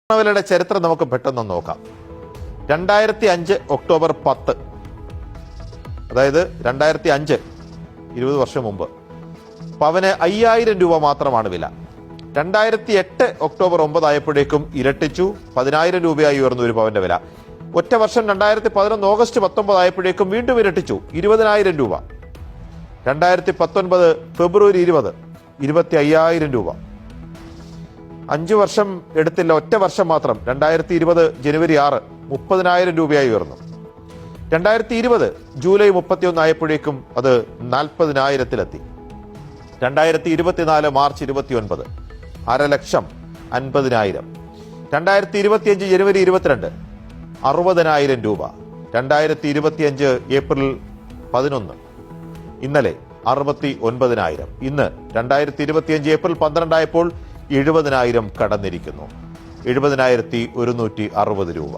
സ്വർണ്ണവിലയുടെ ചരിത്രം നമുക്ക് പെട്ടെന്ന് നോക്കാം. 2005 ഒക്ടോബർ 10, അതായത് 2005, 20 വർഷം മുമ്പ് പവന് 5000 രൂപ മാത്രമാണ് വില. 2008 ഒക്ടോബർ 9 ആയപ്പോഴേക്കും ഇരട്ടിച്ചു, 10000 രൂപയായി ഉയർന്നു ഒരു പവന്റെ വില. ഒറ്റ വർഷം 2011 ഓഗസ്റ്റ് 19 ആയപ്പോഴേക്കും വീണ്ടും ഇരട്ടിച്ചു, 20000 രൂപ. 2019 ഫെബ്രുവരി 20, 25000 രൂപ. 5 വർഷം എടുത്തില്ല, ഒറ്റ വർഷം മാത്രം 2020 ജനുവരി 6, 30000 രൂപയായി ഉയർന്നു. 2020 ജൂലൈ 31 ആയപ്പോഴേക്കും അത് 40000-ലെത്തി. 2024 മാർച്ച് 29, 500,000, 50,000. 2025 ജനുവരി 22, 60,000 രൂപ. 2025 ഏപ്രിൽ 11, ഇന്നലെ 69,000. ഇന്ന് 2025 ഏപ്രിൽ 12 ആയപ്പോൾ 70,000 കടന്നിരിക്കുന്നു. 70,160 രൂപ.